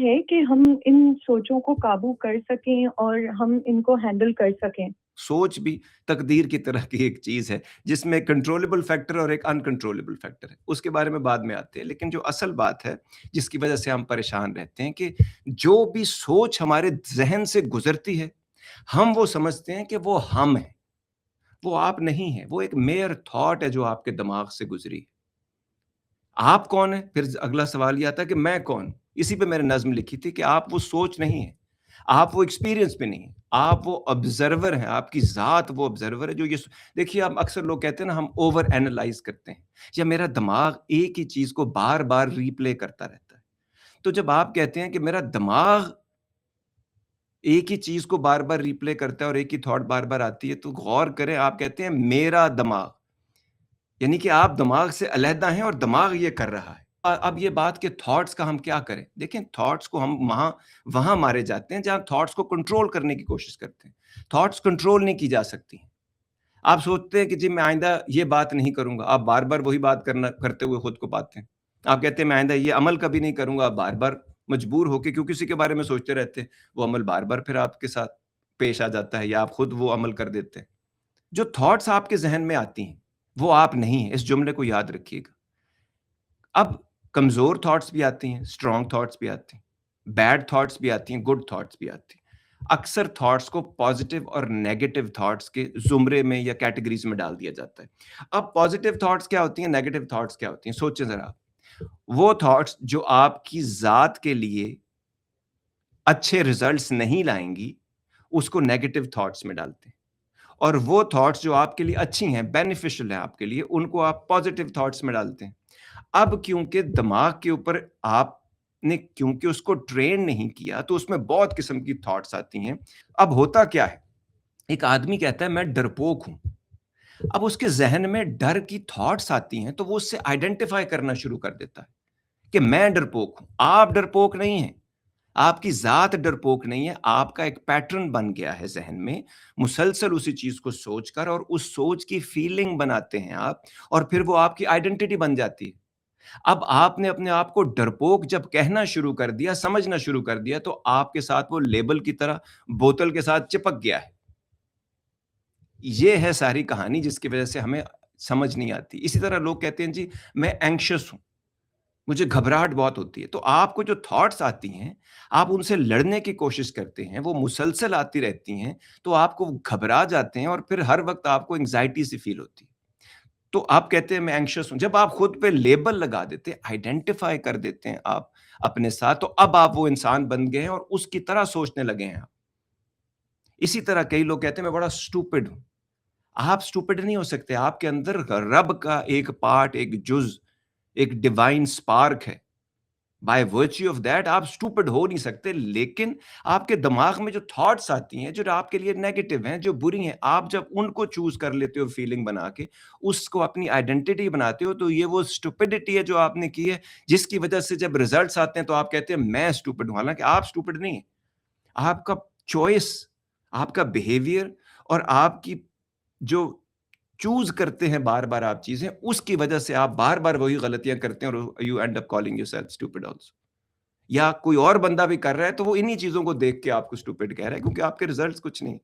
ہے کہ ہم ان سوچوں کو قابو کر سکیں اور ہم ان کو ہینڈل کر سکیں؟ سوچ بھی تقدیر کی طرح کی ایک چیز ہے جس میں کنٹرولبل فیکٹر اور ایک انکنٹرولبل فیکٹر ہے، اس کے بارے میں بعد میں آتے ہیں، لیکن جو اصل بات ہے جس کی وجہ سے ہم پریشان رہتے ہیں کہ جو بھی سوچ ہمارے ذہن سے گزرتی ہے ہم وہ سمجھتے ہیں کہ وہ ہم ہیں، وہ آپ نہیں ہیں، وہ ایک میئر تھاٹ ہے جو آپ کے دماغ سے گزری ہے۔ آپ کون ہیں؟ پھر اگلا سوال یہ آتا ہے کہ میں کون؟ اسی پہ میں نے نظم لکھی تھی کہ آپ وہ سوچ نہیں ہیں، آپ وہ ایکسپیرینس پہ نہیں ہیں، آپ وہ آبزرور ہیں، آپ کی ذات وہ آبزرور ہے جو یہ دیکھیے ہم اکثر لوگ کہتے ہیں نا ہم اوور اینالائز کرتے ہیں یا میرا دماغ ایک ہی چیز کو بار بار ریپلے کرتا رہتا ہے۔ تو جب آپ کہتے ہیں کہ میرا دماغ ایک ہی چیز کو بار بار ریپلے کرتا ہے اور ایک ہی تھاٹ بار بار آتی ہے تو غور کریں، آپ کہتے ہیں میرا دماغ، یعنی کہ آپ دماغ سے علیحدہ ہیں اور دماغ یہ کر رہا ہے۔ اب یہ بات کہ تھاٹس کا ہم کیا کریں؟ دیکھیں تھاٹس کو ہم وہاں مارے جاتے ہیں جہاں تھاٹس کو کنٹرول کرنے کی کوشش کرتے ہیں۔ تھاٹس کنٹرول نہیں کی جا سکتی۔ آپ سوچتے ہیں کہ جی میں آئندہ یہ بات نہیں کروں گا، آپ بار بار وہی بات کرتے ہوئے خود کو پاتے ہیں۔ آپ کہتے ہیں میں آئندہ یہ عمل کبھی نہیں کروں گا، آپ بار بار مجبور ہو کے کیوں کسی کے بارے میں سوچتے رہتے ہیں، وہ عمل بار بار پھر آپ کے ساتھ پیش آ جاتا ہے یا آپ خود وہ عمل کر دیتے ہیں۔ جو تھاٹس آپ کے ذہن میں آتی ہیں وہ آپ نہیں ہیں، اس جملے کو یاد رکھیے گا۔ اب کمزور تھاٹس بھی آتی ہیں، اسٹرانگ تھاٹس بھی آتی ہیں، بیڈ تھاٹس بھی آتی ہیں، گڈ تھاٹس بھی آتی ہیں۔ اکثر تھاٹس کو پازیٹیو اور نیگیٹو تھاٹس کے زمرے میں یا کیٹیگریز میں ڈال دیا جاتا ہے۔ اب پازیٹیو تھاٹس کیا ہوتی ہیں، نیگیٹو تھاٹس کیا ہوتی ہیں؟ سوچیں ذرا، وہ تھاٹس جو آپ کی ذات کے لیے اچھے ریزلٹس نہیں لائیں گی اس کو نیگیٹو تھاٹس میں ڈالتے ہیں، اور وہ تھاٹس جو آپ کے لیے اچھی ہیں، بینیفیشل ہیں آپ کے لیے، ان کو آپ پازیٹیو تھاٹس میں ڈالتے ہیں۔ اب کیونکہ دماغ کے اوپر آپ نے کیونکہ اس کو ٹرین نہیں کیا تو اس میں بہت قسم کی تھاٹس آتی ہیں۔ اب ہوتا کیا ہے، ایک آدمی کہتا ہے میں ڈرپوک ہوں، اب اس کے ذہن میں ڈر کی تھاٹس آتی ہیں تو وہ اس سے آئیڈینٹیفائی کرنا شروع کر دیتا ہے کہ میں ڈرپوک ہوں۔ آپ ڈرپوک نہیں ہیں، آپ کی ذات ڈرپوک نہیں ہے، آپ کا ایک پیٹرن بن گیا ہے ذہن میں، مسلسل اسی چیز کو سوچ کر، اور اس سوچ کی فیلنگ بناتے ہیں آپ، اور پھر وہ آپ کی آئیڈینٹی بن جاتی ہے۔ اب آپ نے اپنے آپ کو ڈرپوک جب کہنا شروع کر دیا، سمجھنا شروع کر دیا، تو آپ کے ساتھ وہ لیبل کی طرح بوتل کے ساتھ چپک گیا ہے۔ یہ ہے ساری کہانی جس کی وجہ سے ہمیں سمجھ نہیں آتی۔ اسی طرح لوگ کہتے ہیں جی میں اینکشس ہوں، مجھے گھبراہٹ بہت ہوتی ہے، تو آپ کو جو تھاٹس آتی ہیں آپ ان سے لڑنے کی کوشش کرتے ہیں، وہ مسلسل آتی رہتی ہیں تو آپ کو گھبرا جاتے ہیں اور پھر ہر وقت آپ کو انگزائٹی سی فیل ہوتی ہے۔ تو آپ کہتے ہیں میں اینکشس ہوں، جب آپ خود پہ لیبل لگا دیتے ہیں، آئیڈینٹیفائی کر دیتے ہیں آپ اپنے ساتھ، تو اب آپ وہ انسان بن گئے ہیں اور اس کی طرح سوچنے لگے ہیں آپ۔ اسی طرح کئی لوگ کہتے ہیں میں بڑا اسٹوپڈ ہوں۔ آپ اسٹوپڈ نہیں ہو سکتے، آپ کے اندر رب کا ایک پارٹ، ایک جز، ایک ڈیوائن سپارک ہے، بائی ورچی آف دیٹ آپ اسٹوپڈ ہو نہیں سکتے، لیکن آپ کے دماغ میں جو تھاٹس آتی ہیں جو آپ کے لیے نیگیٹو ہیں، جو بری ہیں، آپ جب ان کو چوز کر لیتے ہو فیلنگ بنا کے، اس کو اپنی آئیڈینٹی بناتے ہو، تو یہ وہ اسٹوپڈٹی ہے جو آپ نے کی ہے، جس کی وجہ سے جب ریزلٹس آتے ہیں تو آپ کہتے ہیں میں اسٹوپڈ ہوں، حالانکہ آپ اسٹوپڈ نہیں ہیں۔ آپ کا چوائس، آپ کا بیہیویئر اور آپ کی جو چوز کرتے ہیں بار بار آپ چیزیں، اس کی وجہ سے آپ بار بار وہی غلطیاں کرتے ہیں اور you and up calling your self stupid also. یا کوئی اور بندہ بھی کر رہا ہے تو وہ انہی چیزوں کو دیکھ کے آپ کو اسٹوپڈ کہہ رہا ہے کیونکہ آپ کے ریزلٹس کچھ نہیں۔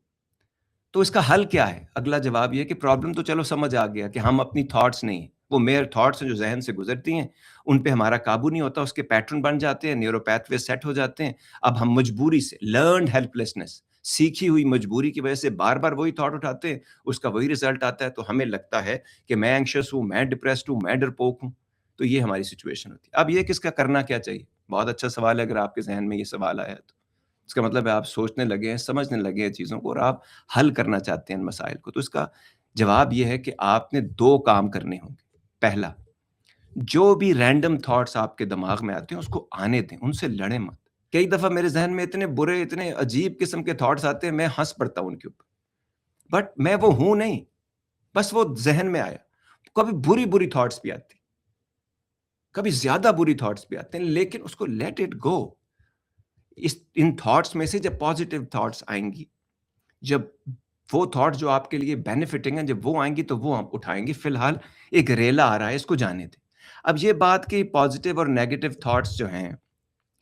تو اس کا حل کیا ہے؟ اگلا جواب یہ کہ پرابلم تو چلو سمجھ آ گیا کہ ہم اپنی تھاٹس نہیں ہیں، وہ میئر تھاٹس ہیں جو ذہن سے گزرتی ہیں، ان پہ ہمارا قابو نہیں ہوتا، اس کے پیٹرن بن جاتے ہیں، نیورو پیتھ وے سیٹ ہو جاتے ہیں۔ اب ہم مجبوری سے، لرنڈ ہیلپ لیسنس، سیکھی ہوئی مجبوری کی وجہ سے بار بار وہی تھاٹ اٹھاتے ہیں، اس کا وہی رزلٹ آتا ہے، تو ہمیں لگتا ہے کہ میں اینکشس ہوں، میں ڈپریسڈ ہوں، میں ڈرپوک ہوں۔ تو یہ ہماری سچویشن ہوتی ہے۔ اب یہ کس کا کرنا کیا چاہیے؟ بہت اچھا سوال ہے، اگر آپ کے ذہن میں یہ سوال آیا تو اس کا مطلب ہے آپ سوچنے لگے ہیں، سمجھنے لگے ہیں چیزوں کو، اور آپ حل کرنا چاہتے ہیں ان مسائل کو۔ تو اس کا جواب یہ ہے کہ آپ نے دو کام کرنے ہوں گے۔ پہلا، جو بھی رینڈم تھاٹس آپ کے دماغ میں آتے ہیں اس کو آنے دیں، ان سے لڑیں مت۔ کئی دفعہ میرے ذہن میں اتنے برے، اتنے عجیب قسم کے تھاٹس آتے ہیں، میں ہنس پڑتا ہوں ان کے اوپر، بٹ میں وہ ہوں نہیں، بس وہ ذہن میں آیا۔ کبھی بری بری تھاٹس بھی آتی، کبھی زیادہ بری تھاٹس بھی آتے ہیں، لیکن اس کو late it go. In thoughts میں سے جب پازیٹیو تھاٹس آئیں گی، جب وہ تھاٹس جو آپ کے لیے بینیفٹنگ ہیں، جب وہ آئیں گی تو وہ ہم اٹھائیں گے۔ فی الحال ایک ریلا آ رہا ہے، اس کو جانے دیں۔ اب یہ بات کہ پازیٹیو اور نیگیٹو تھاٹس جو ہیں